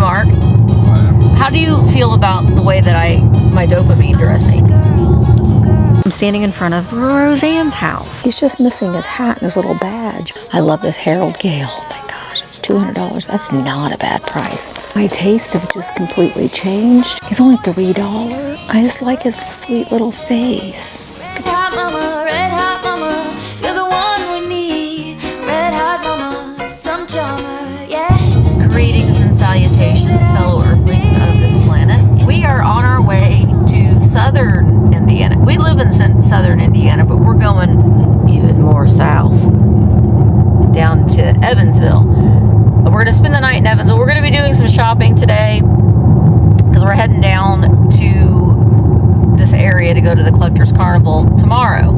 Mark. What? How do you feel about the way that my dopamine dressing? I'm standing in front of Roseanne's house. He's just missing his hat and his little badge. I love this Harold Gale. Oh my gosh, it's $200. That's not a bad price. My taste have just completely changed. He's only $3. I just like his sweet little face. Red hot mama, you're the one we need. Red hot mama, some charmer, yes. Greetings and salutations, fellow earthlings of this planet. We are on our way to southern Indiana. We live in southern Indiana, but we're going even more south, down to Evansville. We're going to spend the night in Evansville. We're going to be doing some shopping today because we're heading down to this area to go to the Collectors Carnival tomorrow.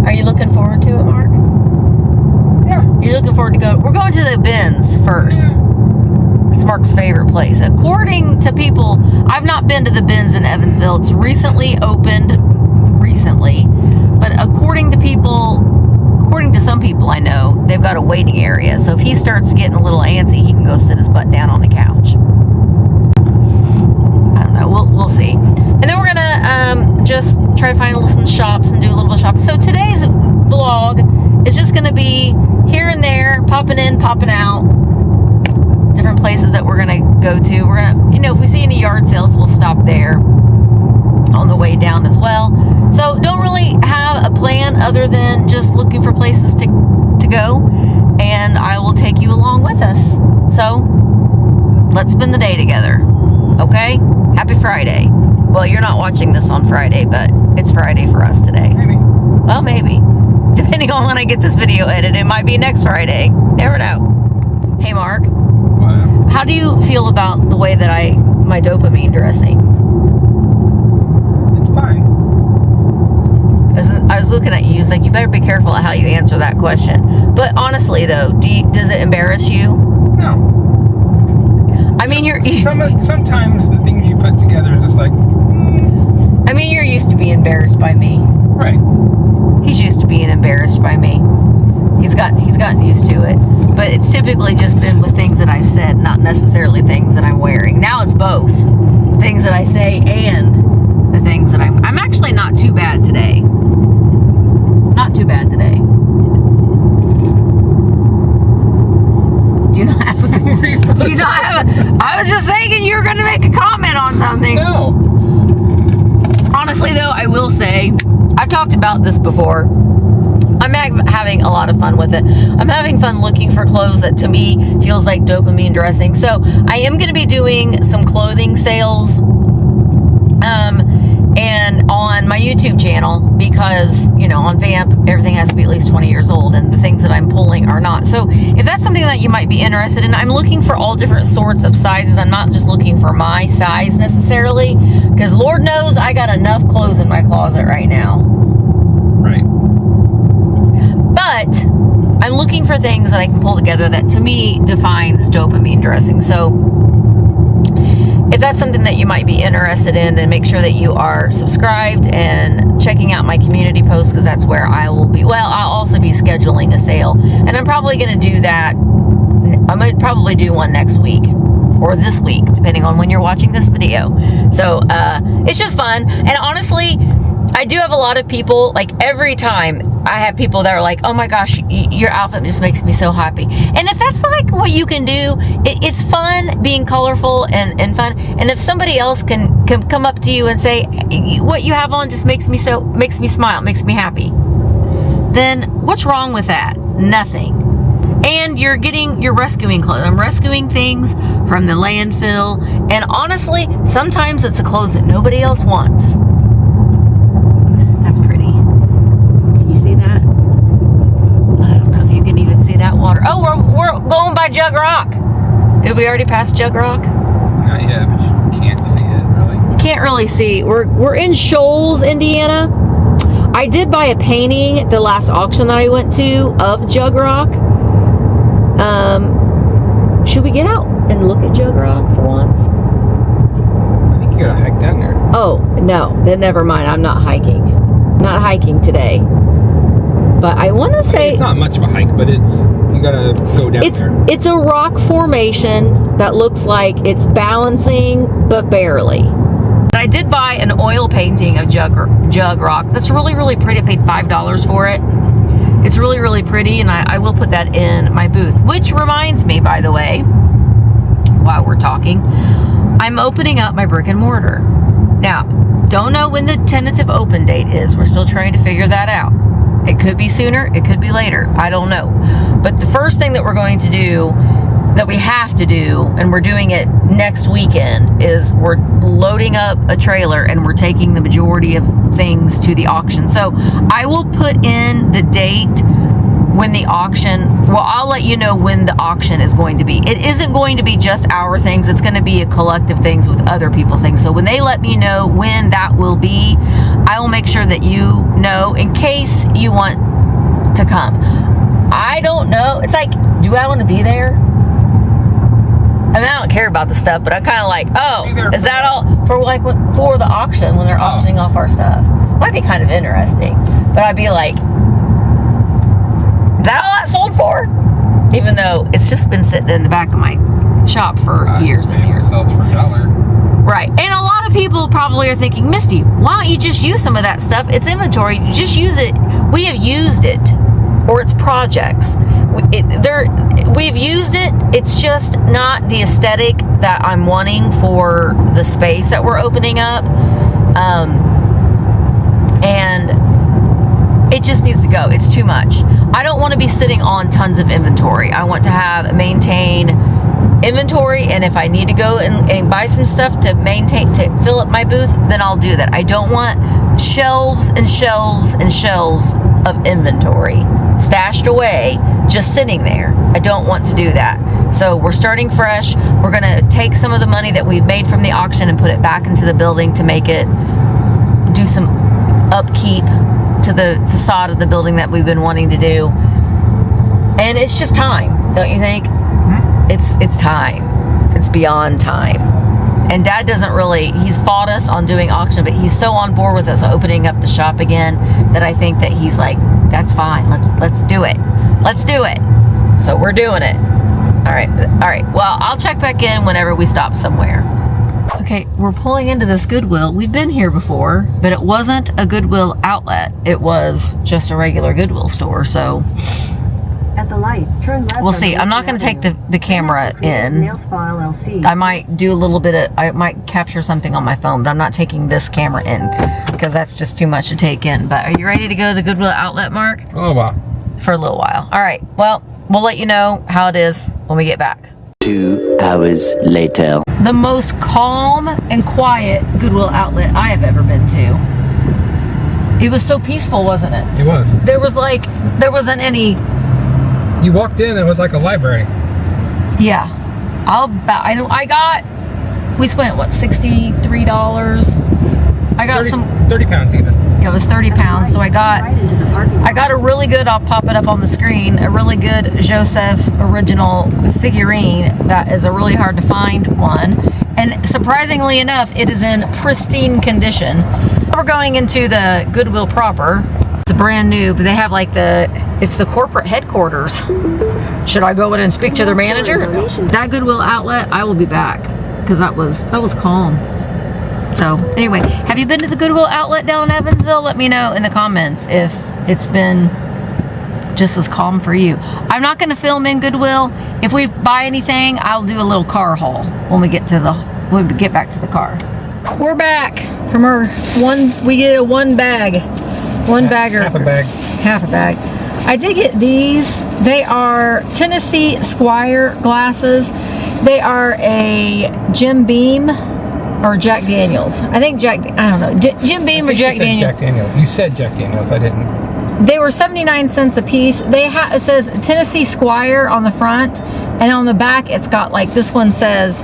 Are you looking forward to it, Mark? Yeah. You're looking forward to go? We're going to the bins first. It's Mark's favorite place. According to people, I've not been to the bins in Evansville. It's recently opened, but according to some people I know, they've got a waiting area. So if he starts getting a little antsy, he can go sit his butt down on the couch. I don't know. We'll see. And then we're gonna just try to find some shops and do a little bit of shopping. So today's vlog is just gonna be here and there, popping in, popping out, different places that we're gonna go to. We're gonna, if we see any yard sales, we'll stop there on the way down as well. So don't really have a plan other than just looking for places to go, and I will take you along with us. So let's spend the day together. Okay? Happy Friday. Well, you're not watching this on Friday, but it's Friday for us today. Maybe. Well, maybe. Depending on when I get this video edited, it might be next Friday. Never know. Hey, Mark. What? How do you feel about the way that my dopamine dressing? It's fine. I was looking at you. It's like, you better be careful at how you answer that question. But honestly, though, does it embarrass you? No. I mean, sometimes the things you put together is just like. I mean, you're used to being embarrassed by me. Right. He's used to being embarrassed by me. He's gotten used to it. But it's typically just been with things that I've said, not necessarily things that I'm wearing. Now it's both. Things that I say and the things that I'm actually not too bad today. Not too bad today. Do you not have I was just thinking you were going to make a comment on something. No. Honestly, though, I will say, I've talked about this before. I'm having a lot of fun with it. I'm having fun looking for clothes that to me feels like dopamine dressing. So I am going to be doing some clothing sales and on my YouTube channel, because on Vamp everything has to be at least 20 years old, and the things that I'm pulling are not. So if that's something that you might be interested in, I'm looking for all different sorts of sizes. I'm not just looking for my size necessarily, because Lord knows I got enough clothes in my closet right now. Right. But I'm looking for things that I can pull together that to me defines dopamine dressing. So if that's something that you might be interested in, then make sure that you are subscribed and checking out my community posts, because that's where I will be. Well, I'll also be scheduling a sale, and I'm probably going to do that. I might probably do one next week or this week, depending on when you're watching this video. So it's just fun. And honestly, I do have a lot of people, like every time I have people that are like, oh my gosh, your outfit just makes me so happy. And if that's like what you can do, it's fun being colorful and fun. And if somebody else can come up to you and say, what you have on just makes me smile, makes me happy, then what's wrong with that? Nothing. And you're rescuing clothes. I'm rescuing things from the landfill. And honestly, sometimes it's the clothes that nobody else wants. That's pretty. Can you see that? I don't know if you can even see that water. Oh, we're going by Jug Rock. Did we already pass Jug Rock? Not yet, but you can't see it really. You can't really see. We're in Shoals, Indiana. I did buy a painting at the last auction that I went to of Jug Rock. Should we get out and look at Jug Rock for once? I think you gotta hike down there. Oh, no. Then never mind. I'm not hiking. Not hiking today. But I want to say It's not much of a hike, but you gotta go down there. it's a rock formation that looks like it's balancing, but barely. I did buy an oil painting of Jug Rock. That's really, really pretty. I paid $5 for it. It's really, really pretty, and I will put that in my booth. Which reminds me, by the way, while we're talking, I'm opening up my brick and mortar. Now, don't know when the tentative open date is. We're still trying to figure that out. It could be sooner, it could be later. I don't know. But the first thing that we're going to do, that we have to do, and we're doing it next weekend, is we're loading up a trailer and we're taking the majority of things to the auction. So I will put in the date when the auction, well, I'll let you know when the auction is going to be. It isn't going to be just our things. It's going to be a collective things with other people's things. So when they let me know when that will be, I will make sure that you know in case you want to come. I don't know. It's like, do I want to be there? I mean, I don't care about the stuff, but I'm kind of like, oh, is that all for like for the auction when they're auctioning off our stuff? Might be kind of interesting, but I'd be like, is that all that sold for? Even though it's just been sitting in the back of my shop for years and years. It sells for $1. Right, and a lot of people probably are thinking, Misty, why don't you just use some of that stuff? It's inventory. You just use it. We have used it, or it's projects. We've used it. It's just not the aesthetic that I'm wanting for the space that we're opening up, and it just needs to go. It's too much. I don't want to be sitting on tons of inventory. I want to maintain inventory, and if I need to go and buy some stuff to fill up my booth, then I'll do that. I don't want shelves and shelves and shelves of inventory stashed away, just sitting there. I don't want to do that. So we're starting fresh. We're going to take some of the money that we've made from the auction and put it back into the building to make it do some upkeep to the facade of the building that we've been wanting to do. And it's just time, don't you think? It's time. It's beyond time. And Dad doesn't really, he's fought us on doing auction, but he's so on board with us opening up the shop again that I think that he's like, that's fine. Let's do it. Let's do it. So we're doing it. All right. Well, I'll check back in whenever we stop somewhere. Okay, we're pulling into this Goodwill. We've been here before, but it wasn't a Goodwill Outlet. It was just a regular Goodwill store. So at the light, turn left. We'll see. I'm not going to take the camera in. I might do a little bit of, I might capture something on my phone, but I'm not taking this camera in because that's just too much to take in. But are you ready to go to the Goodwill Outlet, Mark? A little while. For a little while. All right. Well, we'll let you know how it is when we get back. 2 hours later. The most calm and quiet Goodwill Outlet I have ever been to. It was so peaceful, wasn't it? It was. There wasn't any. You walked in, it was like a library. Yeah. We spent what, $63? I got 30 pounds even. Yeah, it was 30 pounds. So I got a really good, I'll pop it up on the screen, a really good Joseph original figurine that is a really hard to find one. And surprisingly enough, it is in pristine condition. We're going into the Goodwill proper. It's brand new, but they have like it's the corporate headquarters. Should I go in and speak to their manager? No. That Goodwill Outlet, I will be back because that was calm. So anyway, have you been to the Goodwill Outlet down in Evansville? Let me know in the comments if it's been just as calm for you. I'm not going to film in Goodwill. If we buy anything, I'll do a little car haul when we get back to the car. We're back from our we get a one bagger. Half a bag. Half a bag. I did get these. They are Tennessee Squire glasses. They are a Jim Beam or Jack Daniels. I think I don't know. Jim Beam or Jack Daniels. Jack Daniels. You said Jack Daniels. I didn't. They were 79 cents a piece. It says Tennessee Squire on the front, and on the back it's got like, this one says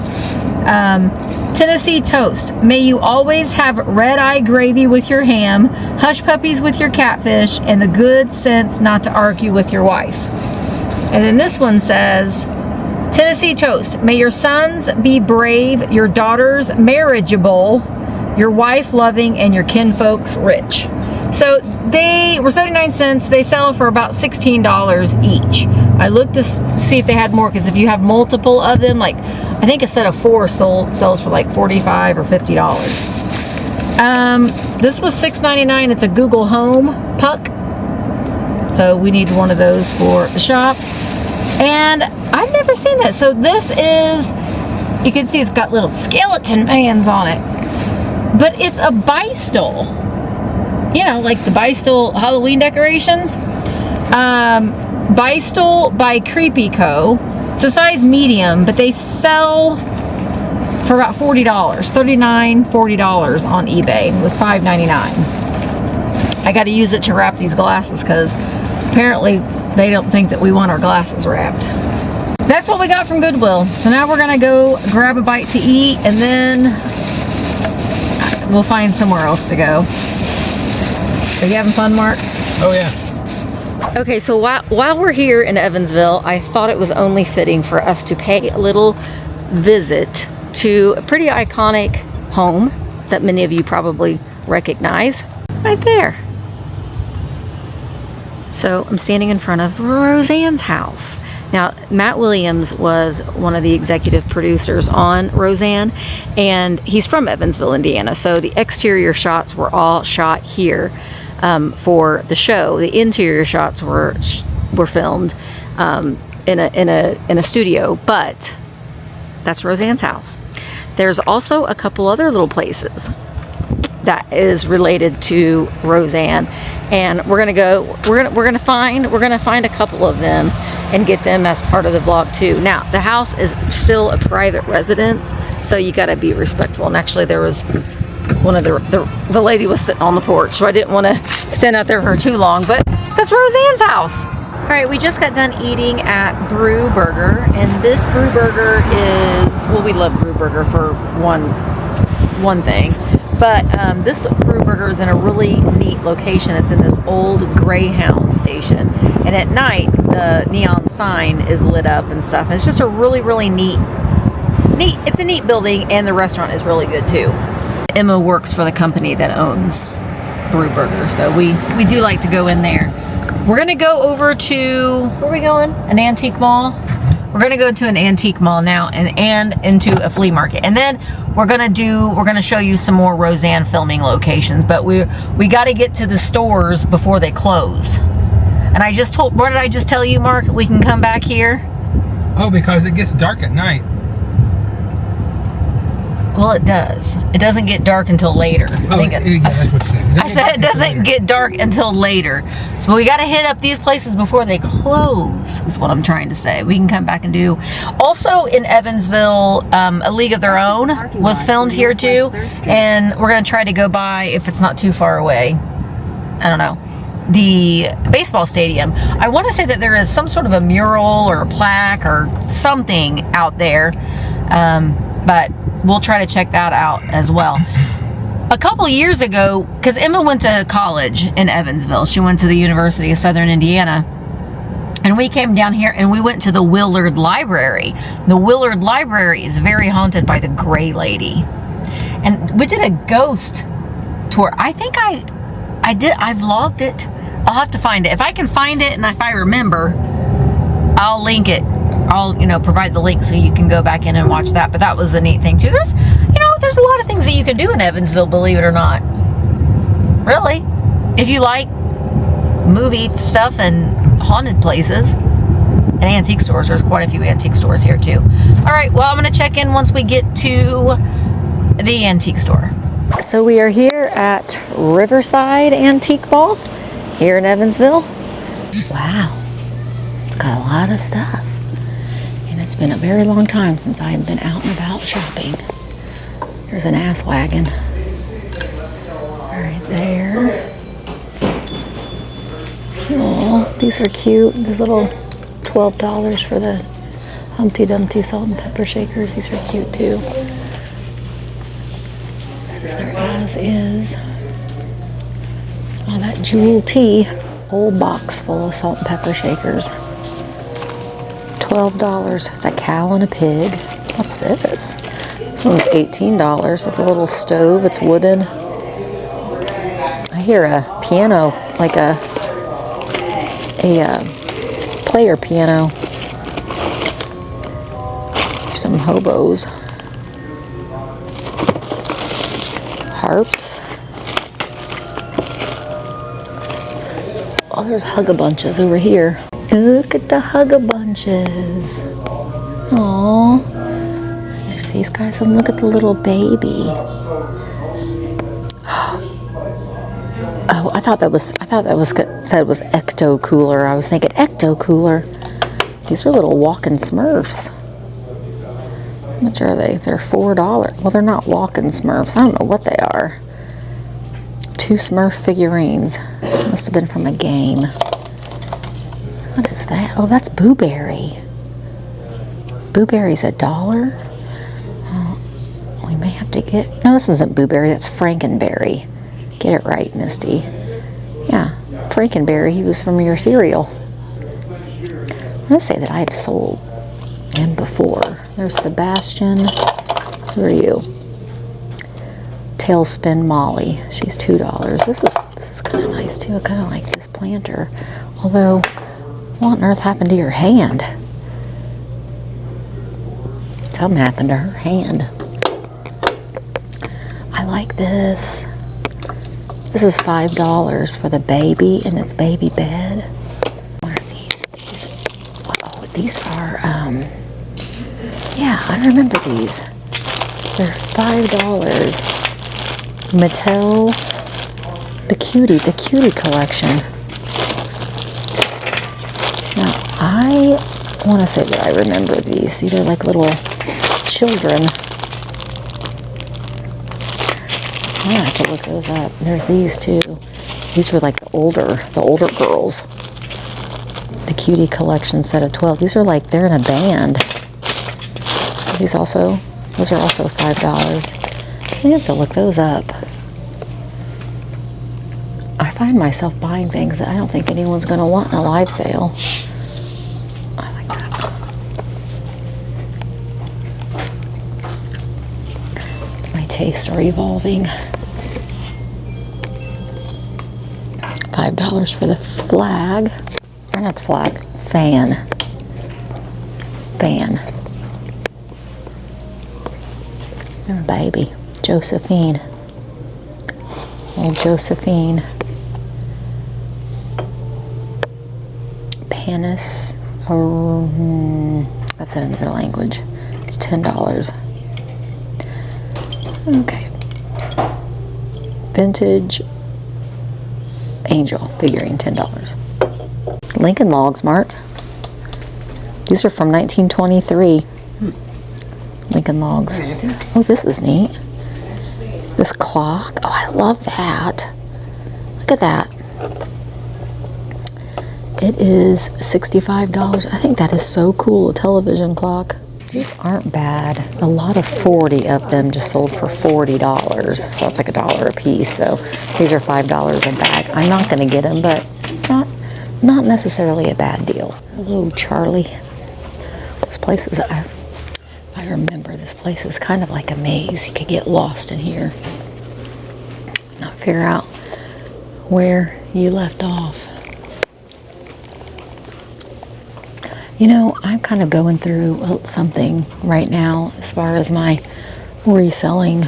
Tennessee Toast. May you always have red-eye gravy with your ham, hush puppies with your catfish, and the good sense not to argue with your wife. And then this one says Tennessee Toast. May your sons be brave, your daughters marriageable, your wife loving, and your kinfolks rich. So they were 79 cents. They sell for about $16 each. I looked to see if they had more, because if you have multiple of them, like I think a set of 4 sells for like $45 or $50. This was $6.99. It's a Google Home puck. So we need one of those for the shop. And I've never seen that. So this is, you can see it's got little skeleton mans on it. But it's a Bystol. You know, like the Bystol Halloween decorations. Bystol by Creepy Co. It's a size medium, but they sell for about $40. $39, $40 on eBay. It was $5.99. I got to use it to wrap these glasses because apparently they don't think that we want our glasses wrapped. That's what we got from Goodwill. So now we're gonna go grab a bite to eat, and then we'll find somewhere else to go. Are you having fun, Mark? Oh yeah. Okay, so while we're here in Evansville, I thought it was only fitting for us to pay a little visit to a pretty iconic home that many of you probably recognize. Right there. So I'm standing in front of Roseanne's house. Now, Matt Williams was one of the executive producers on Roseanne, and he's from Evansville, Indiana. So the exterior shots were all shot here for the show. The interior shots were filmed in a studio, but that's Roseanne's house. There's also a couple other little places that is related to Roseanne, and we're gonna find a couple of them and get them as part of the vlog too. Now, the house is still a private residence, so you got to be respectful. And actually, there was one of the lady was sitting on the porch, so I didn't want to stand out there for too long. But that's Roseanne's house. All right, we just got done eating at Brew Burger, and this Brew Burger is, well, we love Brew Burger for one thing. But this Brew Burger is in a really neat location. It's in this old Greyhound station. And at night, the neon sign is lit up and stuff. And it's just a really, really neat, it's a neat building, and the restaurant is really good too. Emma works for the company that owns Brew Burger. So we do like to go in there. We're gonna go over to, where are we going? An antique mall? We're gonna go to an antique mall now and into a flea market, and then we're gonna show you some more Roseanne filming locations. But we got to get to the stores before they close. And what did I just tell you, Mark? We can come back here. Oh, because it gets dark at night. Well, it does. It doesn't get dark until later. Yeah, that's what you said. I said it doesn't get dark until later. So we got to hit up these places before they close, is what I'm trying to say. We can come back and do. Also in Evansville, A League of Their Own was filmed here too. And we're going to try to go by, if it's not too far away, I don't know, the baseball stadium. I want to say that there is some sort of a mural or a plaque or something out there. But we'll try to check that out as well. A couple years ago, because Emma went to college in Evansville, she went to the University of Southern Indiana, and we came down here and we went to the Willard Library. The Willard Library is very haunted by the Gray Lady, and we did a ghost tour. I think I vlogged it. I'll have to find it. If I can find it and if I remember, I'll link it. I'll, provide the link so you can go back in and watch that. But that was a neat thing too. There's a lot of things that you can do in Evansville, believe it or not. Really, if you like movie stuff and haunted places and antique stores. There's quite a few antique stores here too. All right, well, I'm gonna check in once we get to the antique store. So we are here at Riverside Antique Mall here in Evansville. Wow, it's got a lot of stuff. It's been a very long time since I've been out and about shopping. There's an ass wagon right there. Oh, these are cute. These little $12 for the Humpty Dumpty salt and pepper shakers. These are cute too. This is their as is. Oh, that Jewel tea. Whole box full of salt and pepper shakers. $12. It's a cow and a pig. What's this? This one's $18. It's a little stove. It's wooden. I hear a piano, like a player piano. Some hobos. Harps. Oh, there's hug-a-bunches over here. Look at the hug-a-bunches. Aww. There's these guys, and look at the little baby. Oh, I thought that was said it was ecto cooler. I was thinking ecto cooler. These are little walking Smurfs. How much are they? They're $4. Well, they're not walking Smurfs. I don't know what they are. 2 Smurf figurines. Must have been from a game. What is that? Oh, that's Boo Berry. Boo Berry's $1. Oh, we may have to get... No, this isn't Boo Berry. That's Frankenberry. Get it right, Misty. Yeah, Frankenberry. He was from your cereal. I'm going to say that I've sold him before. There's Sebastian. Who are you? Tailspin Molly. She's $2. This is kind of nice too. I kind of like this planter. Although, what on earth happened to your hand? Something happened to her hand. I like this. This is $5 for the baby in its baby bed. What are these? Oh, these are, yeah, I remember these. They're $5. Mattel, the cutie collection. Now, I want to say that I remember these. These are like little children. I have to look those up. There's these too. These were like the older girls. The cutie collection set of 12. These are like, they're in a band. Those are also $5. I have to look those up. I find myself buying things that I don't think anyone's going to want in a live sale. I like that. My tastes are evolving. $5 for the flag. Or not the flag. Fan. And a baby. Josephine. Old Josephine. Panis. That's in another language. It's $10. Okay. Vintage angel figurine, $10. Lincoln Logs, Mark. These are from 1923. Lincoln Logs. Oh, this is neat. This clock. Oh, I love that. Look at that. It is $65. I think that is so cool, a television clock. These aren't bad. A lot of 40 of them just sold for $40. So it's like $1 a piece. So these are $5 a bag. I'm not going to get them, but it's not necessarily a bad deal. Hello, Charlie. This place is, if I remember, this place is kind of like a maze. You could get lost in here, not figure out where you left off. You know, I'm kind of going through something right now as far as my reselling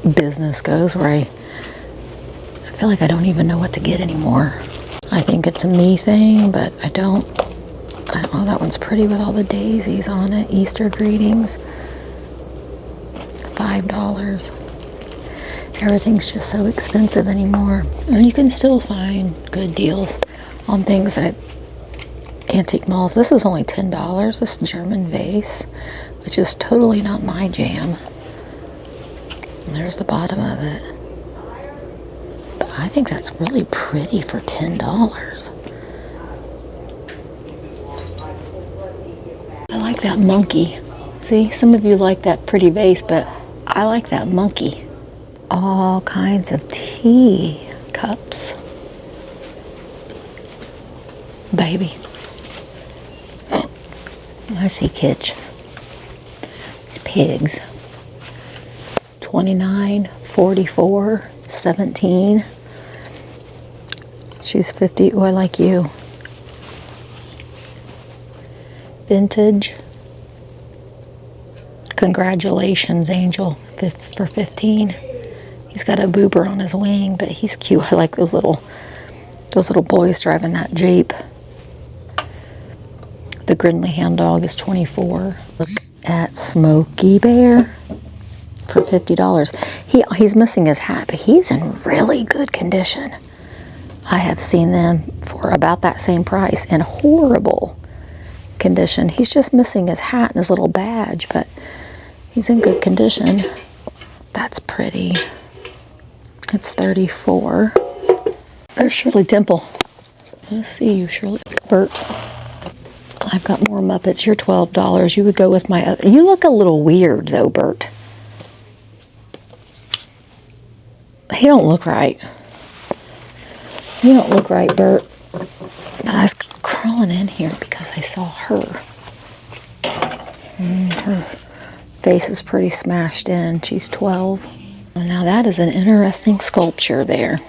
business goes, where I feel like I don't even know what to get anymore. I think it's a me thing, but I don't know. That one's pretty with all the daisies on it. Easter greetings. $5. Everything's just so expensive anymore. And you can still find good deals on things at antique malls. This is only $10. This German vase, which is totally not my jam. And there's the bottom of it. But I think that's really pretty for $10. I like that monkey. See, some of you like that pretty vase, but I like that monkey. All kinds of tea cups. Baby. I see kitsch. These pigs. $29.44. 17. She's 50. Oh, I like you. Vintage. Congratulations, Angel, for 15. He's got a boober on his wing, but he's cute. I like those little boys driving that Jeep. The Grinley Hound Dog is 24. Look at Smokey Bear for $50. He's missing his hat, but he's in really good condition. I have seen them for about that same price in horrible condition. He's just missing his hat and his little badge, but he's in good condition. That's pretty. It's 34. There's Shirley Temple. Let's see you, Shirley. Bert, I've got more Muppets. You're $12. You would go with my other. You look a little weird, though, Bert. He don't look right. You don't look right, Bert. But I was crawling in here because I saw her. Her face is pretty smashed in. She's 12. Now that is an interesting sculpture there.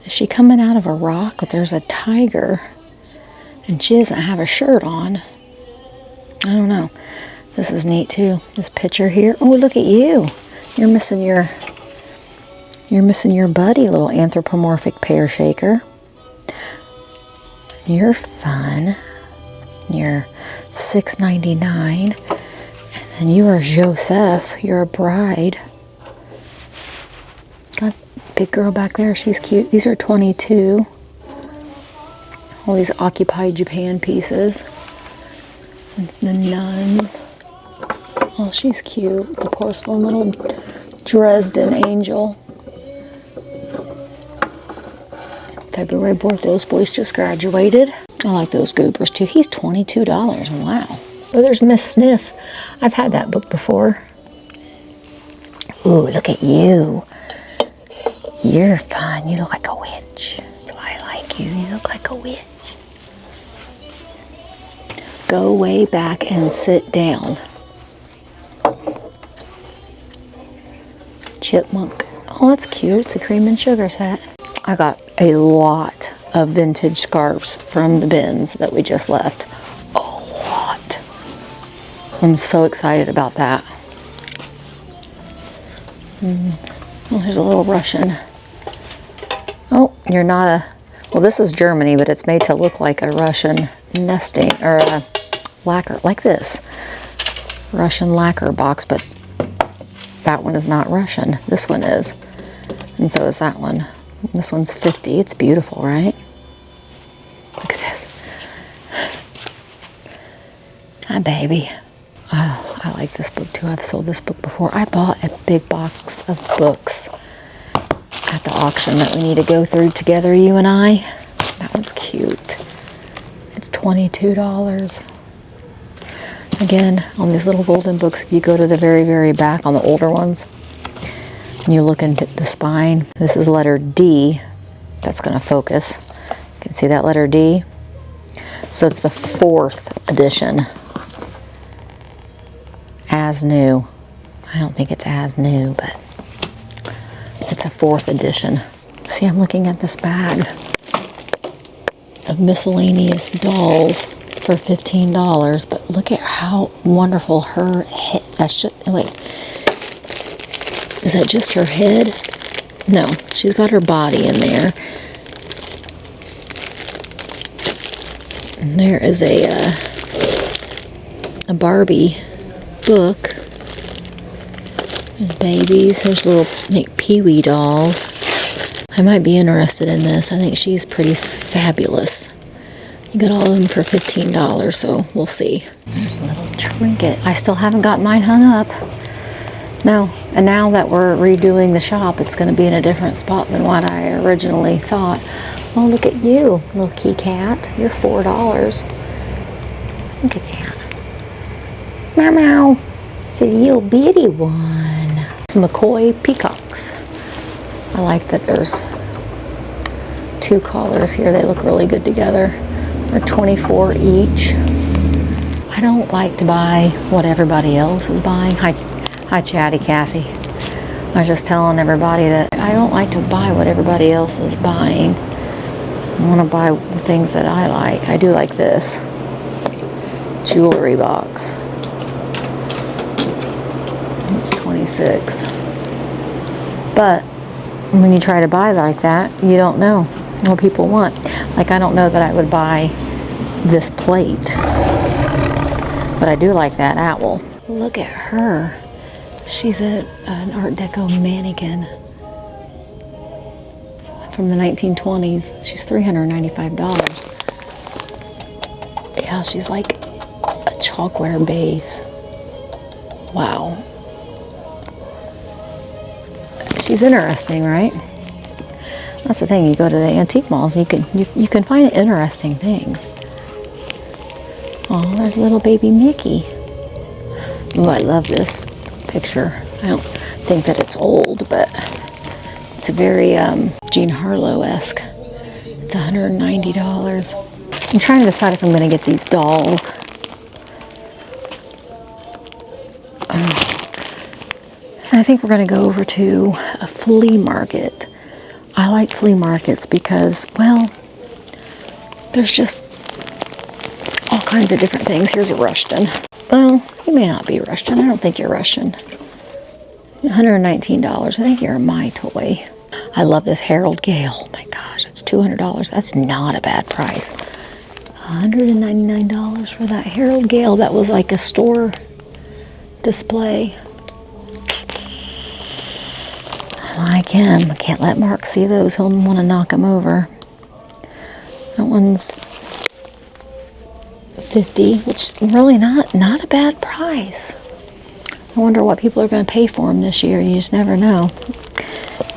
Is she coming out of a rock? But there's a tiger. And she doesn't have a shirt on. I don't know. This is neat too. This picture here. Oh, look at you. You're missing your buddy, little anthropomorphic pear shaker. You're fun. You're $6.99. And then you are Joseph. You're a bride. Got a big girl back there. She's cute. These are 22. All these occupied Japan pieces. And the nuns. Oh, she's cute. The porcelain little Dresden angel. February birth. Those boys just graduated. I like those goobers too. He's $22. Wow. Oh, there's Miss Sniff. I've had that book before. Ooh, look at you. You're fun. You look like a witch. That's why I like you. You look like a witch. Go way back and sit down. Chipmunk. Oh, that's cute. It's a cream and sugar set. I got a lot of vintage scarves from the bins that we just left. A lot. I'm so excited about that. Oh, there's a little Russian. Oh, you're not a... Well, this is Germany, but it's made to look like a Russian nesting, or a lacquer, like this. Russian lacquer box, but that one is not Russian. This one is. And so is that one. This one's 50. It's beautiful, right? Look at this. Hi, baby. Oh, I like this book too. I've sold this book before. I bought a big box of books at the auction that we need to go through together, you and I. That one's cute. It's $22. Again, on these little golden books, if you go to the very, very back on the older ones, and you look into the spine, this is letter D. That's going to focus. You can see that letter D. So it's the 4th edition. As new. I don't think it's as new, but it's a 4th edition. See, I'm looking at this bag of miscellaneous dolls for $15, but look at how wonderful her head. That's just, wait, is that just her head? No, she's got her body in there. And there is a Barbie book. There's babies. There's little like Pee-wee dolls. I might be interested in this. I think she's pretty fabulous. You got all of them for $15, so we'll see. A little trinket. I still haven't got mine hung up. No, and now that we're redoing the shop, it's going to be in a different spot than what I originally thought. Oh, look at you, little key cat. You're $4. Look at that. Meow meow. It's a little bitty one. Some McCoy peacocks. I like that there's 2 collars here. They look really good together. They're $24 each. I don't like to buy what everybody else is buying. Hi Chatty Cathy. I was just telling everybody that I don't like to buy what everybody else is buying. I want to buy the things that I like. I do like this jewelry box. It's $26. But when you try to buy like that, you don't know what people want. Like, I don't know that I would buy this plate, but I do like that owl. Look at her. She's an Art Deco mannequin from the 1920s. She's $395. Yeah, she's like a chalkware base. Wow. She's interesting, right? That's the thing. You go to the antique malls, you can find interesting things. Oh, there's little baby Mickey. Oh, I love this picture. I don't think that it's old, but it's a very Jean Harlow-esque. It's $190. I'm trying to decide if I'm going to get these dolls. I think we're going to go over to a flea market. I like flea markets because, well, there's just all kinds of different things. Here's a Rushton. Well, you may not be Rushton. I don't think you're Rushton. $119. I think you're my toy. I love this Harold Gale. Oh my gosh, that's $200. That's not a bad price. $199 for that Harold Gale. That was like a store display. I like him. I can't let Mark see those. He'll want to knock him over. That one's $50, which is really not a bad price. I wonder what people are going to pay for him this year. You just never know.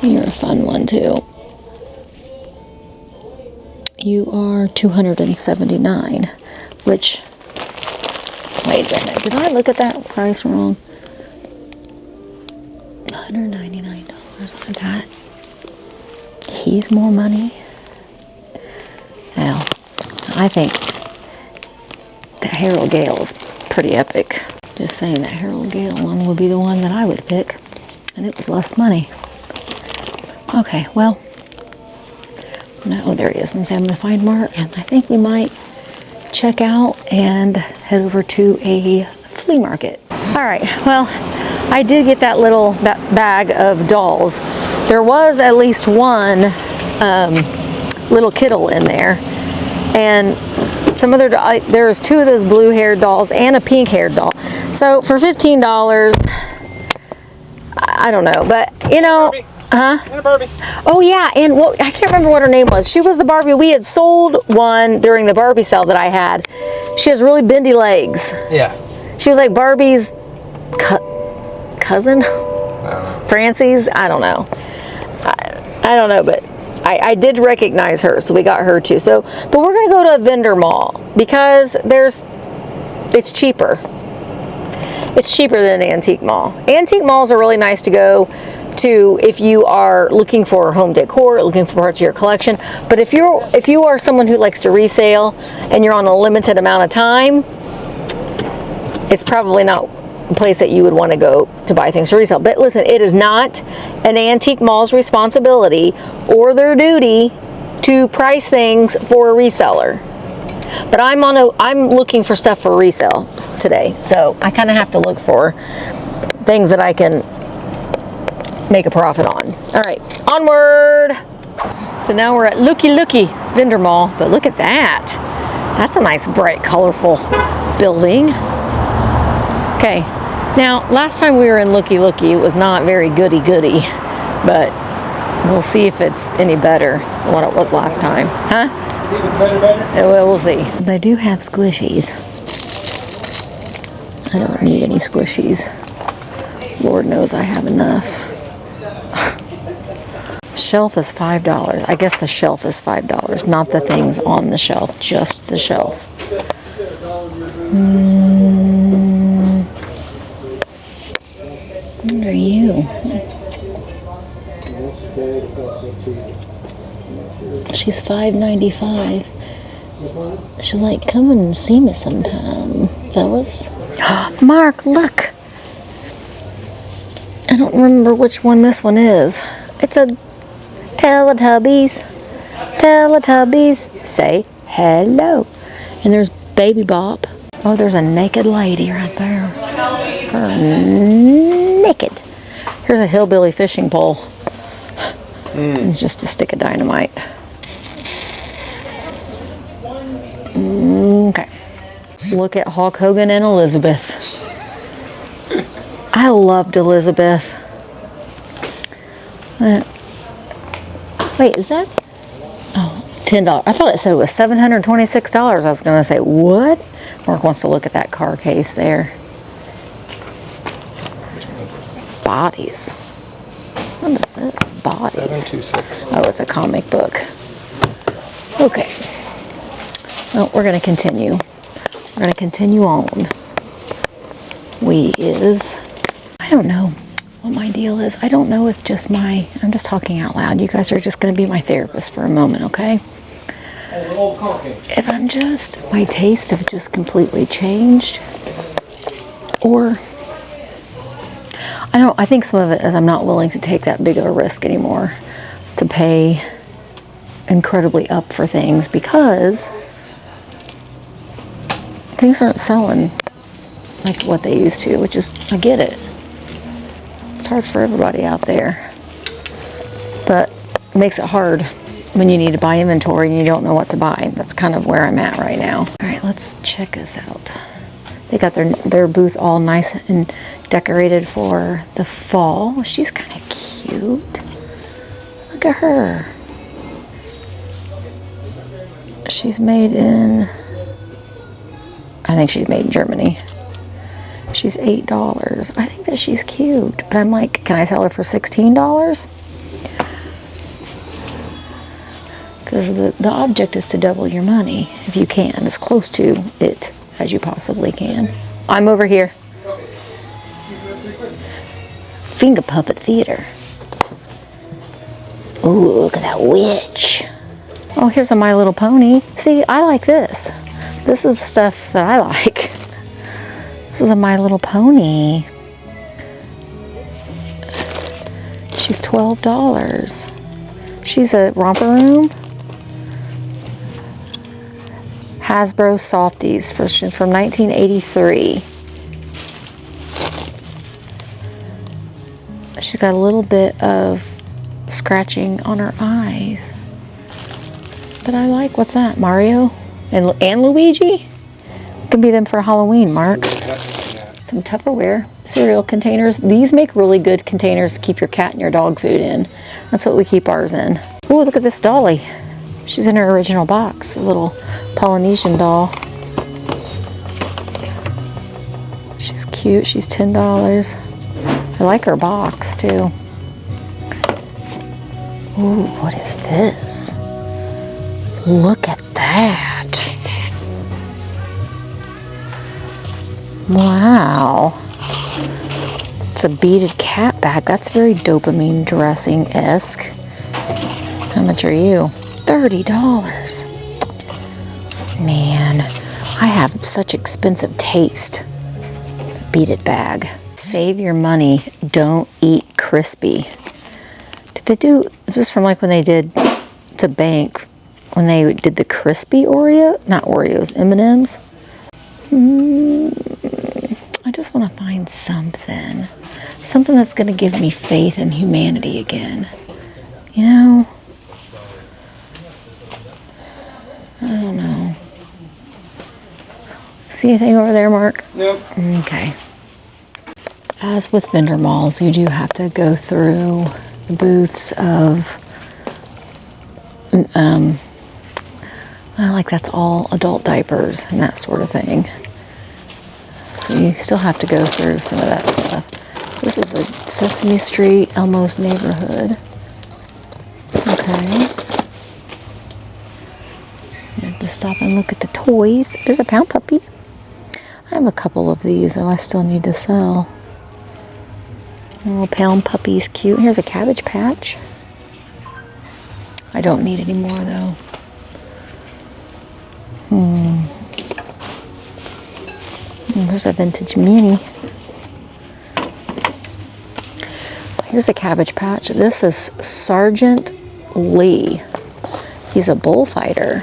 You're a fun one too. You are $279, which, wait a minute, did I look at that price wrong? $199. That he's more money. Well, I think the Harold Gale is pretty epic. Just saying, that Harold Gale one would be the one that I would pick, and it was less money. Okay, well, no, there he is. And so I'm going to find Mark, and I think we might check out and head over to a flea market. All right, well, I did get that bag of dolls. There was at least one little kiddo in there, and some other, there was two of those blue-haired dolls and a pink-haired doll. So for $15, I don't know, but you know, huh? And a Barbie. Oh yeah, and what, I can't remember what her name was. She was the Barbie. We had sold one during the Barbie sale that I had. She has really bendy legs. Yeah. She was like Barbie's cousin, Francie's. I don't know. I don't know, but I did recognize her, so we got her too. So, but we're gonna go to a vendor mall because it's cheaper. It's cheaper than an antique mall. Antique malls are really nice to go to if you are looking for home decor, looking for parts of your collection. But if you are someone who likes to resale and you're on a limited amount of time, it's probably not a place that you would want to go to buy things for resale. But listen, it is not an antique mall's responsibility or their duty to price things for a reseller. But I'm looking for stuff for resale today, so I kind of have to look for things that I can make a profit on. All right, onward. So now we're at Looky Vendor Mall, but look at that. That's a nice, bright, colorful building. Okay, now last time we were in Looky, it was not very goody, but we'll see if it's any better than what it was last time, huh? Even better? We'll see. They do have squishies. I don't need any squishies. Lord knows I have enough. Shelf is $5. I guess the shelf is $5, not the things on the shelf, just the shelf. What are you? She's $5.95. She's like, come and see me sometime, fellas. Mark, look. I don't remember which one this one is. It's a Teletubbies. Teletubbies, say hello. And there's Baby Bop. Oh, there's a naked lady right there. Her naked. Here's a hillbilly fishing pole. It's just a stick of dynamite. Okay. Look at Hulk Hogan and Elizabeth. I loved Elizabeth. Wait, is that? Oh, $10. I thought it said it was $726. I was going to say, what? Mark wants to look at that car case there. Bodies. What is this? Bodies. 726. Oh, it's a comic book. Okay. Well, we're going to continue. We're going to continue on. I don't know what my deal is. I don't know if just I'm just talking out loud. You guys are just going to be my therapist for a moment, okay? If my tastes have just completely changed, or I think some of it is I'm not willing to take that big of a risk anymore to pay incredibly up for things because things aren't selling like what they used to, which is, I get it. It's hard for everybody out there. But it makes it hard when you need to buy inventory and you don't know what to buy. That's kind of where I'm at right now. All right, let's check this out. They got their booth all nice and decorated for the fall. She's kind of cute. Look at her. She's made in, I think she's made in Germany. She's $8. I think that she's cute, but I'm like, can I sell her for $16? Because the object is to double your money if you can, as close to it as you possibly can. I'm over here. Finger Puppet Theater. Ooh, look at that witch. Oh, here's a My Little Pony. See, I like this. This is the stuff that I like. This is a My Little Pony. She's $12. She's a romper room. Hasbro Softies from 1983. She's got a little bit of scratching on her eyes. But I like, what's that? Mario and Luigi? Could be them for Halloween, Mark. Some Tupperware cereal containers. These make really good containers to keep your cat and your dog food in. That's what we keep ours in. Oh, look at this dolly. She's in her original box, a little Polynesian doll. She's cute. She's $10. I like her box too. Ooh, what is this? Look at that. Wow. It's a beaded cat bag. That's very dopamine dressing-esque. How much are you? $30. Man, I have such expensive taste. Beaded bag. Save your money. Don't eat crispy. Did they do, is this from like when they did to bank, when they did the crispy Oreo? Not Oreos, M&Ms. I just want to find something that's going to give me faith in humanity again. You know? I don't know. See anything over there, Mark? Nope. Okay. As with vendor malls, you do have to go through the booths of, like that's all adult diapers and that sort of thing. So you still have to go through some of that stuff. This is a Sesame Street, Elmo's Neighborhood. Okay. You have to stop and look at the toys. There's a Pound Puppy. I have a couple of these, though I still need to sell. Little Pound Puppy's cute. Here's a Cabbage Patch. I don't need any more, though. There's a vintage mini. Here's a Cabbage Patch. This is Sergeant Lee. He's a bullfighter.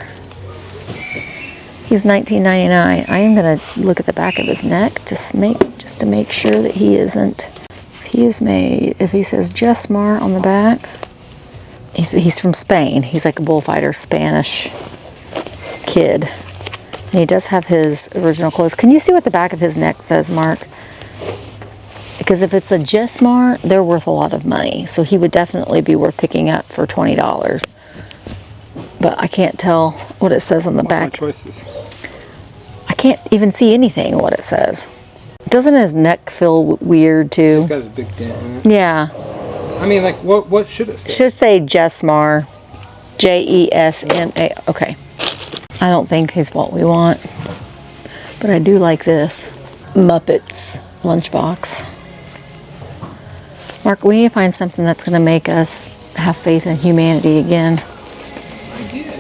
He's $19.99. I am gonna look at the back of his neck just to make sure that he isn't. If he is made, if he says Jesmar on the back, he's from Spain. He's like a bullfighter, Spanish kid, and he does have his original clothes. Can you see what the back of his neck says, Mark? Because if it's a Jesmar, they're worth a lot of money. So he would definitely be worth picking up for $20. But I can't tell what it says on the back. My choices? I can't even see anything what it says. Doesn't his neck feel weird too? It's got a big dent in it. Yeah. I mean, like, what should it say? It should say Jesmar. Jesma. Okay. I don't think he's what we want. But I do like this. Muppets lunchbox. Mark, we need to find something that's going to make us have faith in humanity again. I did.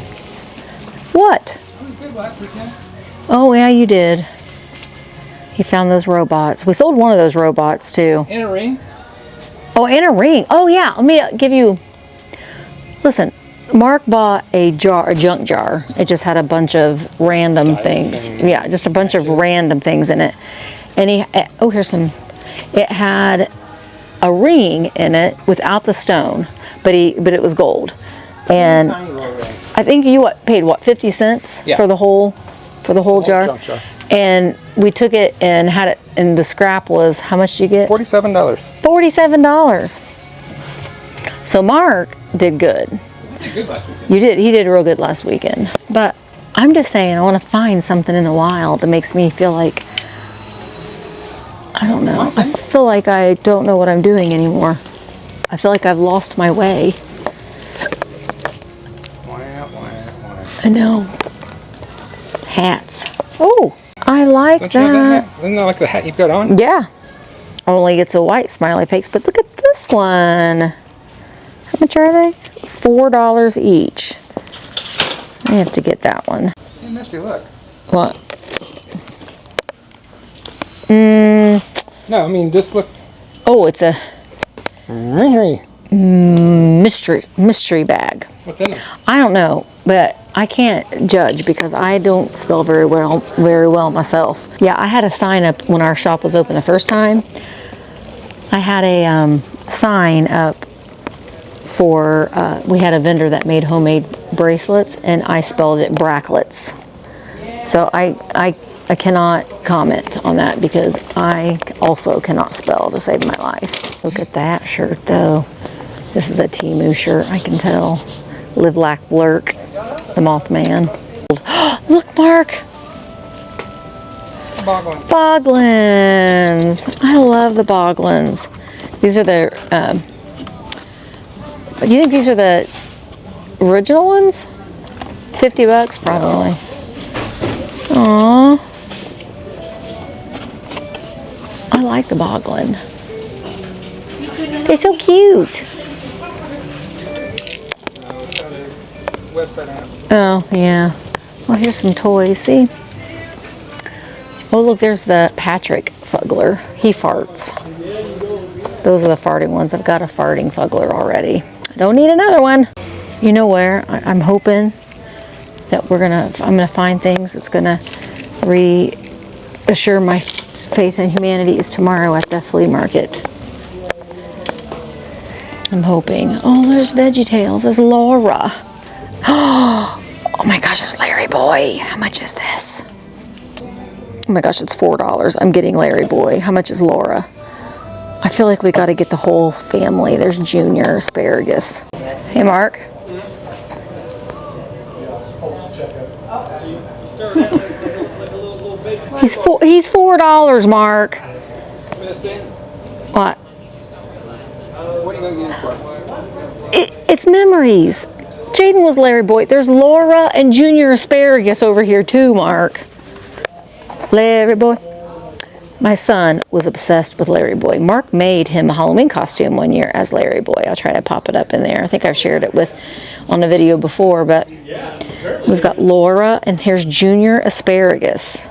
What? I was good last weekend. Oh, yeah, you did. He found those robots. We sold one of those robots, too. And a ring. Oh, and a ring. Oh, yeah. Let me give you... Listen, Mark bought a junk jar. It just had a bunch of random things. Yeah, just a bunch of random things in it. And here's some... It had a ring in it without the stone, but it was gold. And I think you paid 50 cents for the whole jar? And we took it and had it, and the scrap was, how much did you get? $47. $47. So Mark did good. You did good last weekend. You did. He did real good last weekend. But I'm just saying, I want to find something in the wild that makes me feel like, I don't know. I feel like I don't know what I'm doing anymore. I feel like I've lost my way. I know. Hats. Oh, I like Don't you have that. hat? Isn't that like the hat you've got on? Yeah. Only it's a white smiley face. But look at this one. How much are they? $4 each. I have to get that one. Hey, Misty, look. What? No, I mean, just look. Oh, it's a mystery bag. What's in it? I don't know, but I can't judge because I don't spell very well myself. Yeah, I had a sign up when our shop was open the first time. I had a sign up for, we had a vendor that made homemade bracelets, and I spelled it bracklets. So I cannot comment on that because I also cannot spell to save my life. Look at that shirt though. This is a Temu shirt, I can tell. Live, Laugh, Lurk, the Mothman. Look, Mark. Boglins. I love the Boglins. These are the, you think these are the original ones? $50 probably. Aww. I like the Boglin. They're so cute. Oh, yeah. Well, here's some toys. See? Oh, look, there's the Patrick Fuggler. He farts. Those are the farting ones. I've got a farting Fuggler already. I don't need another one. You know where? I'm hoping that I'm gonna find things that's gonna reassure my faith in humanity is tomorrow at the flea market. I'm hoping. Oh, there's VeggieTales. There's Laura. Oh my gosh, there's Larry Boy. How much is this? Oh my gosh, it's $4. I'm getting Larry Boy. How much is Laura? I feel like we got to get the whole family. There's Junior Asparagus. Hey, Mark. He's $4, Mark. What? What are you going to get it for? It's memories. Jaden was Larry Boy. There's Laura and Junior Asparagus over here too, Mark. Larry Boy. My son was obsessed with Larry Boy. Mark made him a Halloween costume one year as Larry Boy. I'll try to pop it up in there. I think I've shared it on a video before, but we've got Laura and here's Junior Asparagus.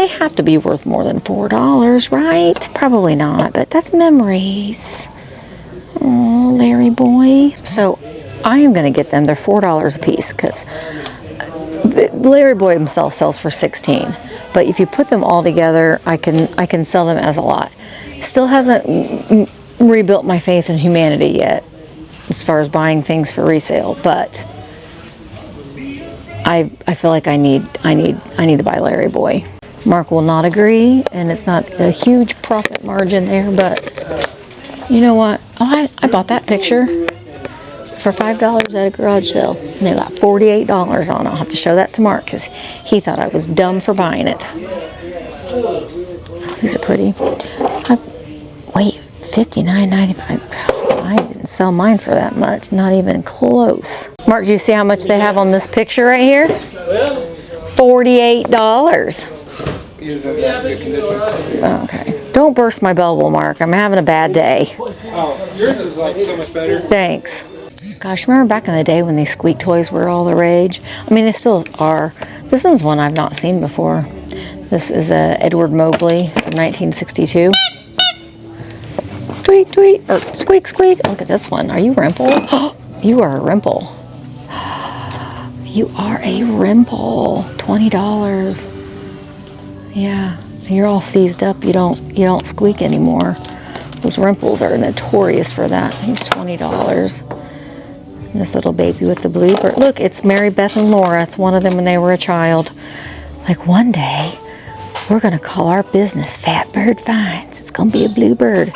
They have to be worth more than $4, right? Probably not, but that's memories. Oh, Larry boy. So I am going to get them. They're $4 a piece because Larry boy himself sells for $16. But if you put them all together, I can sell them as a lot. Still hasn't rebuilt my faith in humanity yet, as far as buying things for resale. But I feel like I need to buy Larry boy. Mark will not agree, and it's not a huge profit margin there. But you know what? Oh, I bought that picture for $5 at a garage sale, and they got $48 on it. I'll have to show that to Mark because he thought I was dumb for buying it. Oh, these are pretty. Wait, $59.95. I didn't sell mine for that much, not even close. Mark, do you see how much they have on this picture right here? $48. Okay. Don't burst my bubble, Mark. I'm having a bad day. Oh, yours is like so much better. Thanks. Gosh, remember back in the day when these squeak toys were all the rage? I mean, they still are. This one's one I've not seen before. This is a Edward Mobley from 1962. Tweet, tweet, or squeak, squeak. Look at this one. Are you Rimple? You are a Rimple. You are a Rimple. $20. Yeah, you're all seized up. You don't squeak anymore. Those Rimples are notorious for that. He's $20. This little baby with the bluebird. Look, it's Mary Beth and Laura. It's one of them when they were a child. Like, one day, we're going to call our business Fat Bird Finds. It's going to be a bluebird.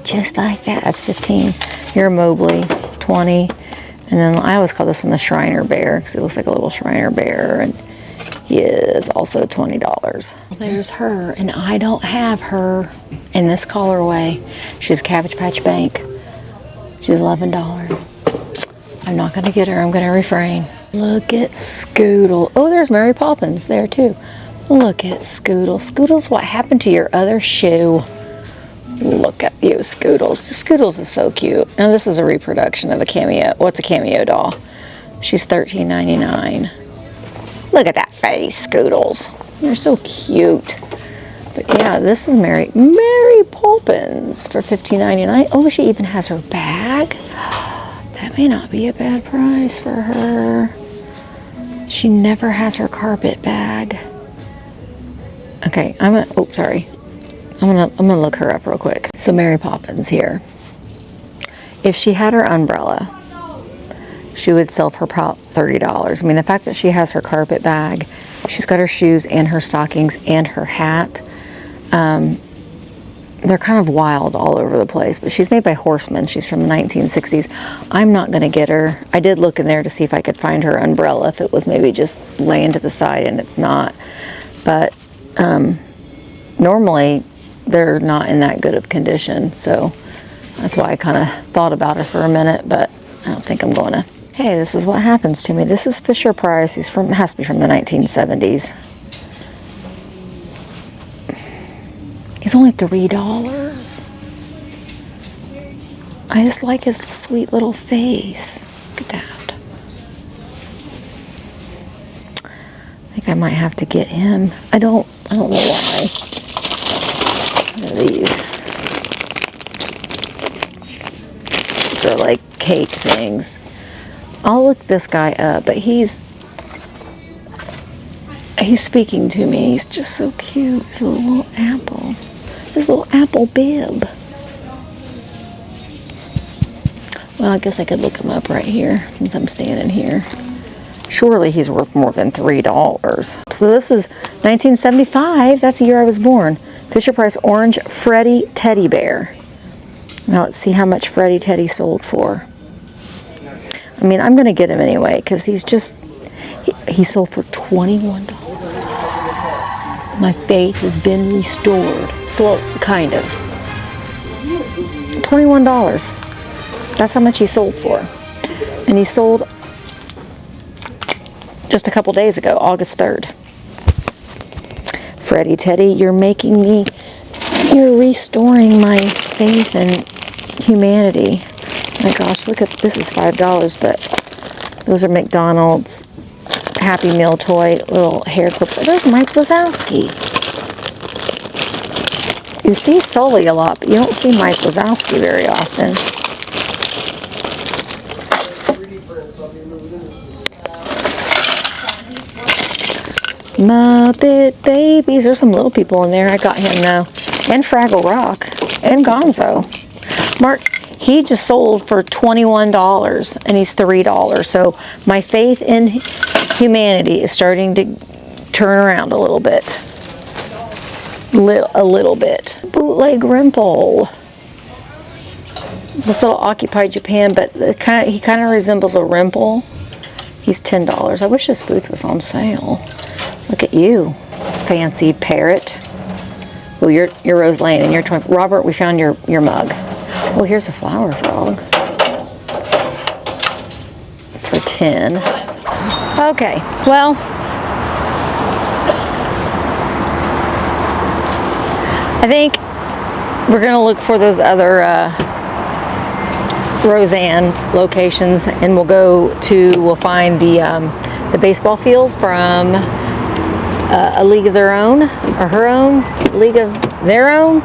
Just like that. That's 15. You're a Mobley, 20. And then I always call this one the Shriner Bear because it looks like a little Shriner Bear. And he is also $20. There's her, and I don't have her in this colorway. She's Cabbage Patch Bank. She's $11. I'm not going to get her. I'm going to refrain. Look at Scoodle. Oh, there's Mary Poppins there too. Look at Scoodle. Scoodle's what happened to your other shoe. Look at you, Scoodles. Scoodles is so cute. Now this is a reproduction of a cameo. What's a cameo doll? She's $13.99. Look at that face, Scoodles. They're so cute. But yeah, this is Mary Poppins for $15.99. Oh, she even has her bag. That may not be a bad price for her. She never has her carpet bag. Okay, I'm gonna look her up real quick. So Mary Poppins here. If she had her umbrella, she would sell for about $30. I mean, the fact that she has her carpet bag, she's got her shoes and her stockings and her hat. They're kind of wild all over the place, but she's made by Horseman. She's from the 1960s. I'm not going to get her. I did look in there to see if I could find her umbrella, if it was maybe just laying to the side, and it's not. But normally they're not in that good of condition, so that's why I kind of thought about her for a minute, but I don't think I'm going to. Hey, this is what happens to me. This is Fisher Price. He's has to be from the 1970s. He's only $3. I just like his sweet little face. Look at that. I think I might have to get him. I don't know why. What are these? These are like cake things. I'll look this guy up, but he's speaking to me. He's just so cute. He's a little apple. His little apple bib. Well, I guess I could look him up right here since I'm standing here. Surely he's worth more than $3. So this is 1975. That's the year I was born. Fisher Price Orange Freddy Teddy Bear. Now let's see how much Freddy Teddy sold for. I mean, I'm going to get him anyway because he's just, he sold for $21. My faith has been restored. Slow, kind of. $21. That's how much he sold for. And he sold just a couple days ago, August 3rd. Freddy Teddy, you're restoring my faith in humanity. My gosh, look at, this is $5, but those are McDonald's Happy Meal toy, little hair clips. There's Mike Wazowski. You see Sully a lot, but you don't see Mike Wazowski very often. Muppet Babies. There's some little people in there. I got him now. And Fraggle Rock. And Gonzo. Mark, he just sold for $21 and he's $3. So my faith in humanity is starting to turn around a little bit. A little bit. Bootleg Rimple. This little Occupy Japan, but he kind of resembles a Rimple. He's $10. I wish this booth was on sale. Look at you, fancy parrot. Oh, you're Roseanne and you're 20. Robert, we found your mug. Oh, here's a flower frog for 10. Okay, well, I think we're gonna look for those other Roseanne locations, and we'll find the baseball field from a League of Their Own, or her own, League of Their Own?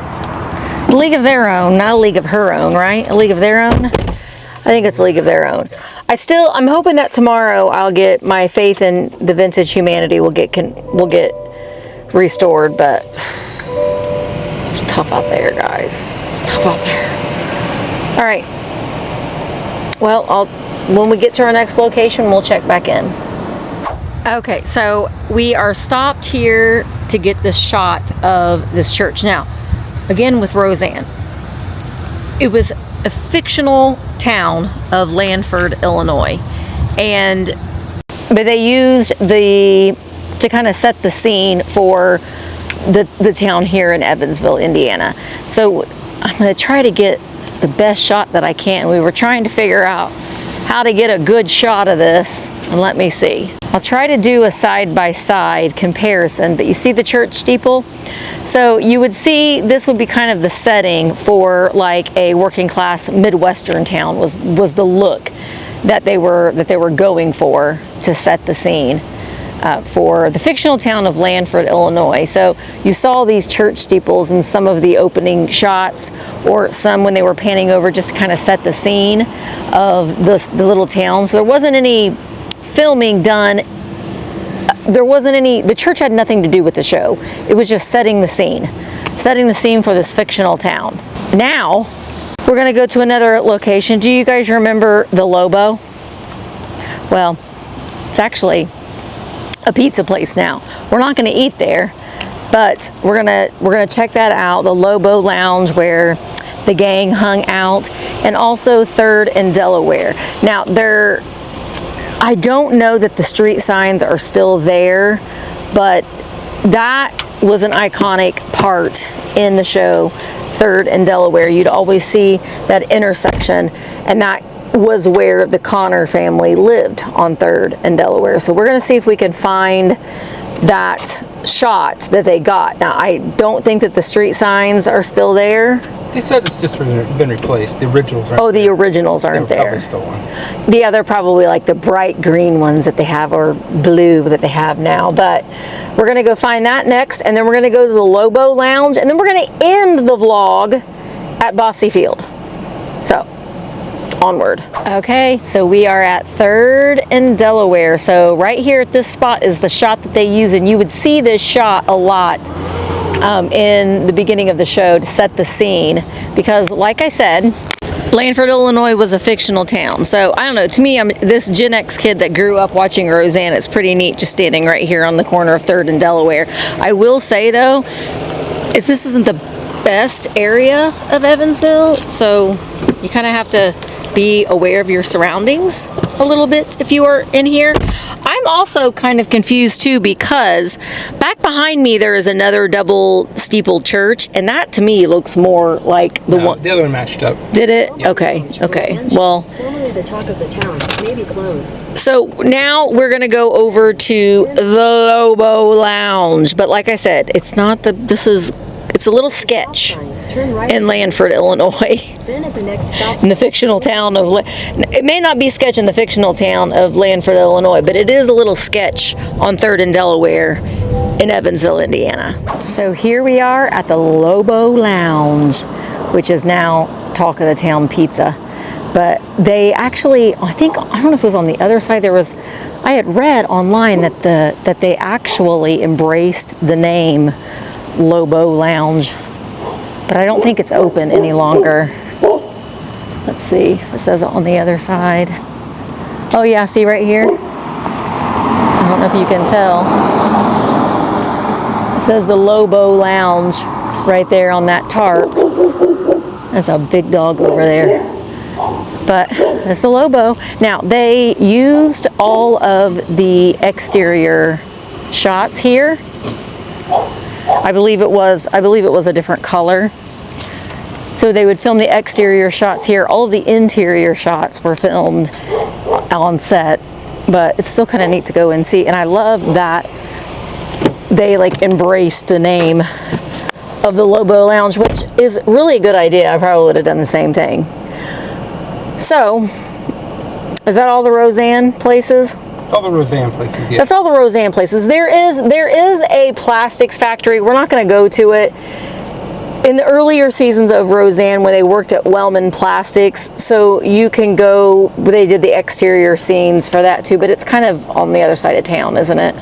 League of Their Own, not a League of Her Own, right? A League of Their Own? I think it's a League of Their Own. I'm hoping that tomorrow I'll get my faith in the vintage humanity will get restored, but it's tough out there, guys. It's tough out there. All right. Well, when we get to our next location, we'll check back in. Okay, so we are stopped here to get this shot of this church. Now, again with Roseanne, it was a fictional town of Lanford, Illinois, but they used to kind of set the scene for the town here in Evansville, Indiana. So I'm going to try to get the best shot that I can. We were trying to figure out how to get a good shot of this, and let me see. I'll try to do a side-by-side comparison, but you see the church steeple? So you would see this would be kind of the setting for like a working class Midwestern town was the look that they were going for to set the scene for the fictional town of Lanford, Illinois. So you saw these church steeples in some of the opening shots, or some when they were panning over just to kind of set the scene of the little town. So there wasn't any filming done. The church had nothing to do with the show. It was just setting the scene for this fictional town. Now we're going to go to another location. Do you guys remember the Lobo? Well, it's actually a pizza place now. We're not going to eat there, but we're gonna check that out. The Lobo Lounge, where the gang hung out, and also 3rd and Delaware. Now I don't know that the street signs are still there, but that was an iconic part in the show 3rd and Delaware. You'd always see that intersection, and that was where the Connor family lived, on 3rd and Delaware. So we're going to see if we can find that shot that they got. Now, I don't think that the street signs are still there. They said it's just been replaced. The originals aren't. Oh, the originals aren't there. Probably stolen. Yeah, they're probably like the bright green ones that they have, or blue that they have now. But we're going to go find that next, and then we're going to go to the Lobo Lounge, and then we're going to end the vlog at Bossy Field. So, onward. Okay, so we are at 3rd and Delaware. So right here at this spot is the shot that they use, and you would see this shot a lot in the beginning of the show to set the scene, because like I said, Lanford, Illinois was a fictional town. So I don't know, to me, I'm this Gen X kid that grew up watching Roseanne. It's pretty neat just standing right here on the corner of 3rd and Delaware. I will say though, this isn't the best area of Evansville, so you kind of have to be aware of your surroundings a little bit if you are in here. I'm also kind of confused too, because back behind me there is another double steepled church, and that to me looks more like the one. The other one matched up. Did it? Yep. Okay. Well, Formerly the talk of the town, maybe closed. so now we're gonna go over to the Lobo Lounge, but like I said, it's not this is It's a little sketch Turn right. in Lanford, Illinois. Then at the next stop In the fictional town of, it may not be sketch in the fictional town of Lanford, Illinois, but it is a little sketch on 3rd and Delaware in Evansville, Indiana. So here we are at the Lobo Lounge, which is now Talk of the Town Pizza. But they actually, I don't know if it was on the other side, I had read online that they actually embraced the name Lobo Lounge, but I don't think it's open any longer. Let's see, it says it on the other side. Oh yeah, see right here? I don't know if you can tell. It says the Lobo Lounge right there on that tarp. That's a big dog over there. But it's the Lobo. Now, they used all of the exterior shots here. I believe it was a different color. So they would film the exterior shots here. All of the interior shots were filmed on set, but it's still kind of neat to go and see. And I love that they like embraced the name of the Lobo Lounge, which is really a good idea. I probably would have done the same thing. So, is that all the Roseanne places? It's all the Roseanne places, yeah. That's all the Roseanne places. There is a plastics factory. We're not going to go to it. In the earlier seasons of Roseanne, when they worked at Wellman Plastics, so you can go, they did the exterior scenes for that too, but it's kind of on the other side of town, isn't it?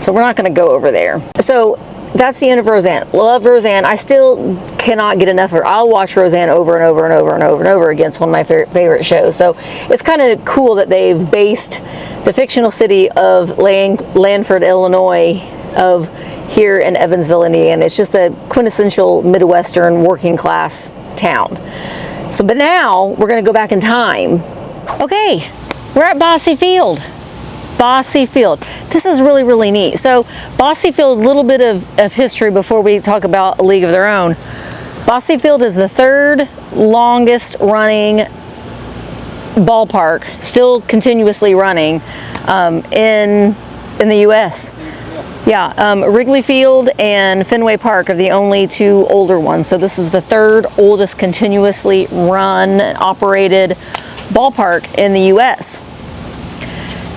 So we're not going to go over there. So that's the end of Roseanne. Love Roseanne. I still cannot get enough of her. I'll watch Roseanne over and over and over and over and over again. It's one of my favorite shows. So it's kind of cool that they've based the fictional city of Lanford, Illinois, of here in Evansville, Indiana. It's just a quintessential Midwestern working class town. So, but now we're going to go back in time. Okay, we're at Bossy Field. Bossy Field. This is really, really neat. So Bossy Field, a little bit of history before we talk about A League of Their Own. Bossy Field is the 3rd longest running ballpark, still continuously running in the U.S. Yeah, Wrigley Field and Fenway Park are the only 2 older ones. So this is the 3rd oldest continuously run, operated ballpark in the U.S.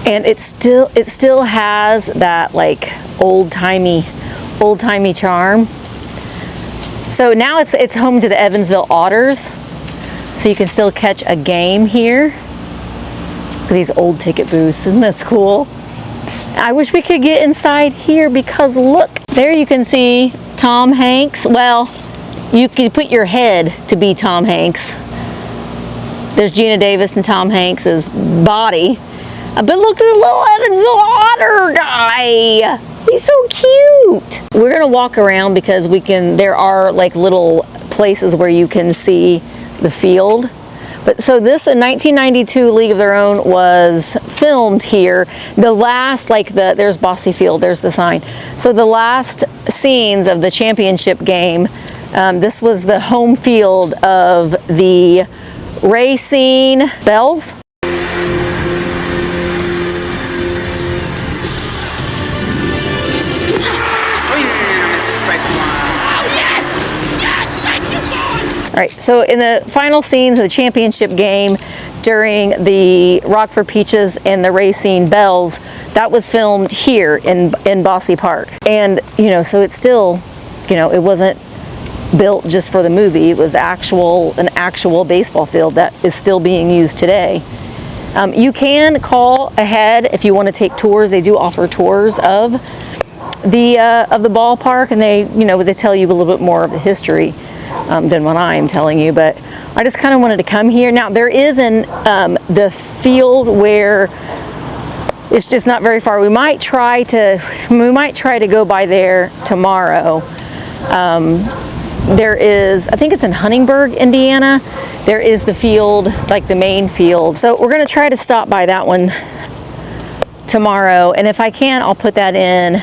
And it still has that like old-timey charm. So now it's home to the Evansville Otters. So you can still catch a game here. Look at these old ticket booths, isn't that cool? I wish we could get inside here because look, there you can see Tom Hanks. Well, you could put your head to be Tom Hanks. There's Gina Davis and Tom Hanks's body. But look at the little Evansville Otter guy. He's so cute. We're gonna walk around because there are like little places where you can see the field. But so this in 1992 League of Their Own was filmed here. The last, there's Bossy Field, there's the sign. So the last scenes of the championship game, this was the home field of the Racine Bells. All right, so in the final scenes of the championship game during the Rockford Peaches and the Racine Bells, that was filmed here in Bossy Park. And, so it's still, it wasn't built just for the movie. It was an actual baseball field that is still being used today. You can call ahead if you want to take tours. They do offer tours of the ballpark, and they tell you a little bit more of the history than what I am telling you, but I just kind of wanted to come here. Now there is the field where it's just not very far. We might try to go by there tomorrow. There is, I think it's in Huntingburg, Indiana. There is the field, like the main field. So we're gonna try to stop by that one tomorrow, and if I can, I'll put that in.